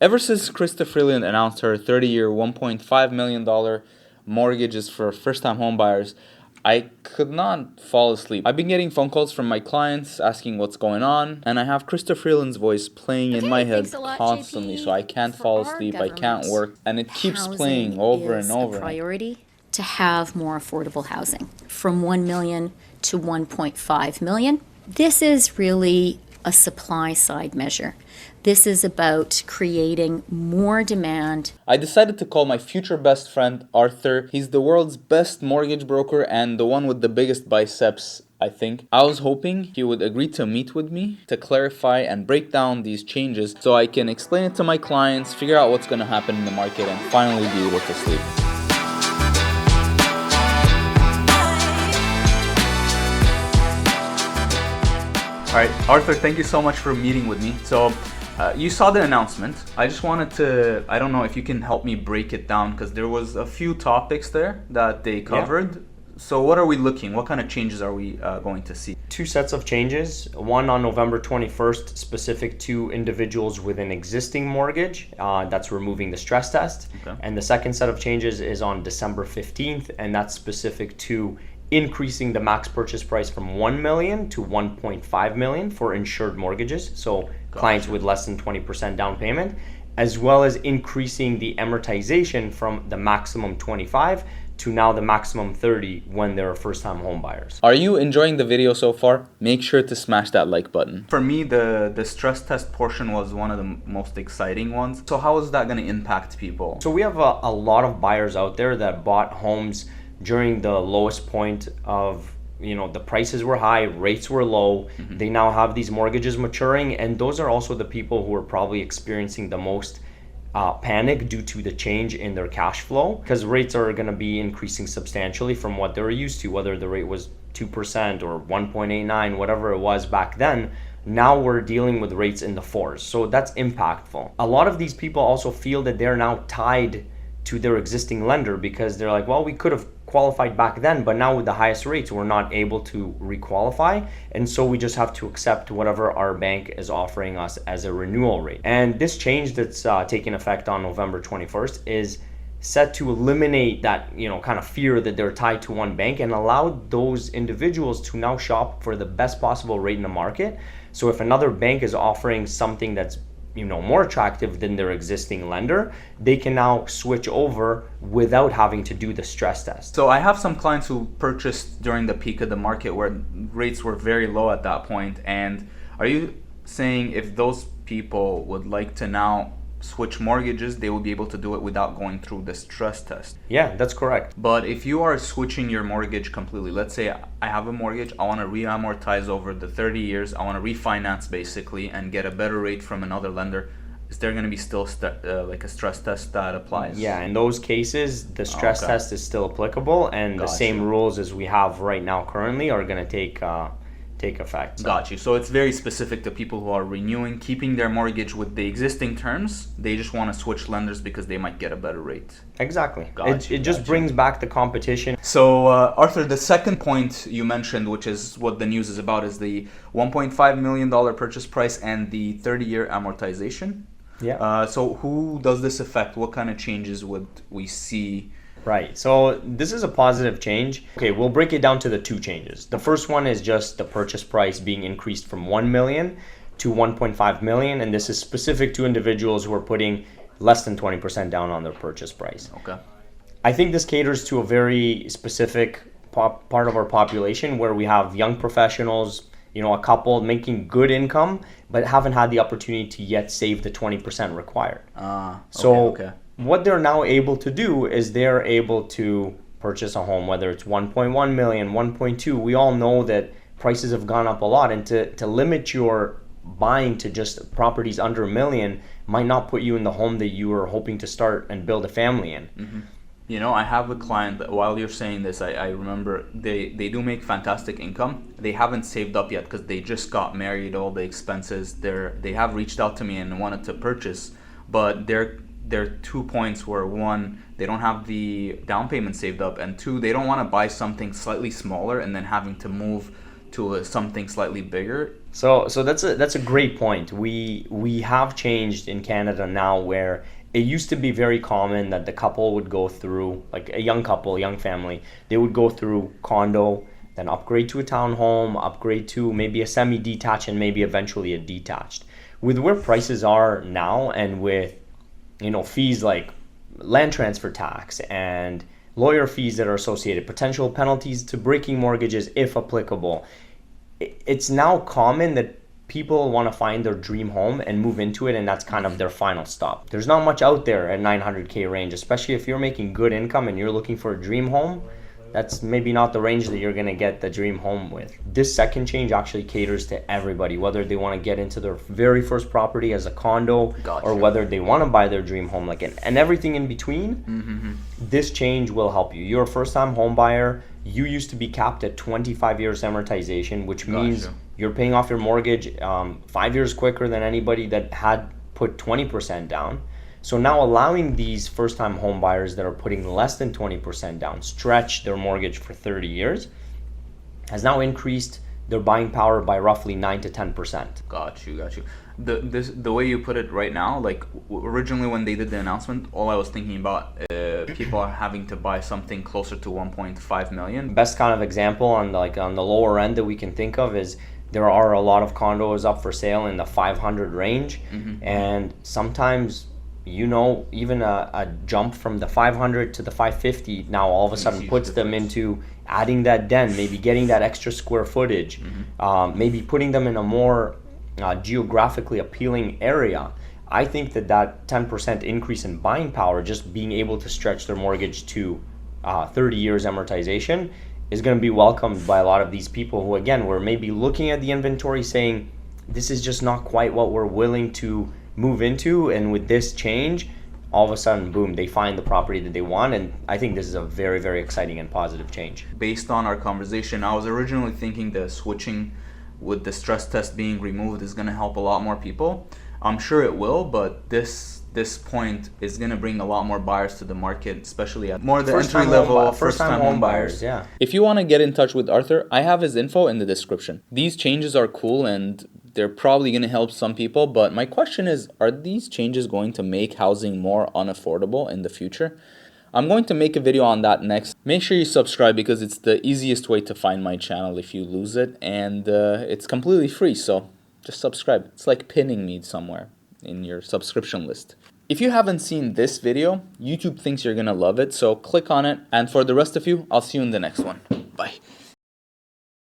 Ever since Krista Freeland announced her 30-year, $1.5 million mortgages for first-time homebuyers, I could not fall asleep. I've been getting phone calls from my clients asking what's going on, and I have Krista Freeland's voice playing in my head constantly, so I can't fall asleep, I can't work, and it keeps playing over and over. Housing is a priority to have more affordable housing, from 1 million to 1.5 million. This is really a supply side measure. This is about creating more demand. I decided to call my future best friend, Arthur. He's the world's best mortgage broker and the one with the biggest biceps, I think. I was hoping he would agree to meet with me to clarify and break down these changes so I can explain it to my clients, figure out what's going to happen in the market, and finally be able to sleep. All right, Arthur, thank you so much for meeting with me. So, you saw the announcement. I just wanted to, I don't know if you can help me break it down because there was a few topics there that they covered. Yeah. So what are we looking? What kind of changes are we going to see? Two sets of changes. One on November 21st, specific to individuals with an existing mortgage. That's removing the stress test. Okay. And the second set of changes is on December 15th, and that's specific to increasing the max purchase price from 1 million to 1.5 million for insured mortgages. So clients with less than 20% down payment, as well as increasing the amortization from the maximum 25 to now the maximum 30 when they're first-time home buyers. Are you enjoying the video so far? Make sure to smash that like button. For me, the stress test portion was one of the most exciting ones. So how is that going to impact people? So we have a lot of buyers out there that bought homes during the lowest point of, the prices were high, rates were low. Mm-hmm. They now have these mortgages maturing, and those are also the people who are probably experiencing the most panic due to the change in their cash flow, because rates are going to be increasing substantially from what they were used to, whether the rate was 2% or 1.89, whatever it was back then. Now we're dealing with rates in the fours, so that's impactful. A lot of these people also feel that they're now tied to their existing lender because they're like, well, we could have qualified back then, but now with the highest rates, we're not able to requalify. And so we just have to accept whatever our bank is offering us as a renewal rate. And this change that's taking effect on November 21st is set to eliminate that, kind of fear that they're tied to one bank and allow those individuals to now shop for the best possible rate in the market. So if another bank is offering something that's more attractive than their existing lender, they can now switch over without having to do the stress test. So I have some clients who purchased during the peak of the market where rates were very low at that point. And are you saying if those people would like to now switch mortgages, they will be able to do it without going through the stress test? Yeah, that's correct. But if you are switching your mortgage completely, let's say I have a mortgage, I want to re-amortize over the 30 years, I want to refinance basically and get a better rate from another lender, is there going to be still like a stress test that applies? Yeah, in those cases, the stress test is still applicable, and the same rules as we have right now currently are going to take effect. Got you. So it's very specific to people who are renewing, keeping their mortgage with the existing terms. They just want to switch lenders because they might get a better rate. Exactly. It just brings back the competition. So Arthur, the second point you mentioned, which is what the news is about, is the $1.5 million purchase price and the 30-year amortization. Yeah. So who does this affect? What kind of changes would we see? Right. So this is a positive change. Okay, we'll break it down to the two changes. The first one is just the purchase price being increased from 1 million to 1.5 million, and this is specific to individuals who are putting less than 20% down on their purchase price. Okay. I think this caters to a very specific part of our population where we have young professionals, a couple making good income, but haven't had the opportunity to yet save the 20% required. Okay. What they're now able to do is they're able to purchase a home, whether it's 1.1 million, 1.2. We all know that prices have gone up a lot, and to limit your buying to just properties under $1 million might not put you in the home that you were hoping to start and build a family in. Mm-hmm. I have a client that while you're saying this, I remember they do make fantastic income. They haven't saved up yet because they just got married, all the expenses. They have reached out to me and wanted to purchase, but their 2 points were, one, they don't have the down payment saved up, and two, they don't want to buy something slightly smaller and then having to move to something slightly bigger. So that's a great point. We have changed in Canada now, where it used to be very common that the couple would go through, like a young couple, a young family, they would go through condo, then upgrade to a townhome, upgrade to maybe a semi-detached, and maybe eventually a detached. With where prices are now, and with fees like land transfer tax and lawyer fees that are associated, potential penalties to breaking mortgages if applicable, it's now common that people want to find their dream home and move into it, and that's kind of their final stop. There's not much out there at 900K range, especially if you're making good income and you're looking for a dream home. That's maybe not the range that you're going to get the dream home with. This second change actually caters to everybody, whether they want to get into their very first property as a condo, Gotcha. or whether they want to buy their dream home, and everything in between. This change will help you. You're a first-time home buyer. You used to be capped at 25 years amortization, which means Gotcha. you're paying off your mortgage 5 years quicker than anybody that had put 20% down. So now allowing these first-time home buyers that are putting less than 20% down stretch their mortgage for 30 years has now increased their buying power by roughly 9 to 10%. Got you. The way you put it right now, like originally when they did the announcement, all I was thinking about people are having to buy something closer to 1.5 million. Best kind of example on the lower end that we can think of is there are a lot of condos up for sale in the 500 range, and sometimes even a jump from the 500 to the 550 now all of a sudden puts them into adding that den, maybe getting that extra square footage, maybe putting them in a more geographically appealing area. I think that 10% increase in buying power, just being able to stretch their mortgage to 30 years amortization, is going to be welcomed by a lot of these people who, again, were maybe looking at the inventory saying, this is just not quite what we're willing to move into, and with this change, all of a sudden, boom, they find the property that they want. And I think this is a very, very exciting and positive change. Based on our conversation, I was originally thinking the switching with the stress test being removed is going to help a lot more people. I'm sure it will, but this point is going to bring a lot more buyers to the market, especially at more the entry level first-time home buyers. Yeah. If you want to get in touch with Arthur, I have his info in the description. These changes are cool and they're probably going to help some people, but my question is, are these changes going to make housing more unaffordable in the future? I'm going to make a video on that next. Make sure you subscribe because it's the easiest way to find my channel if you lose it, and it's completely free, so just subscribe. It's like pinning me somewhere in your subscription list. If you haven't seen this video, YouTube thinks you're going to love it, so click on it, and for the rest of you, I'll see you in the next one.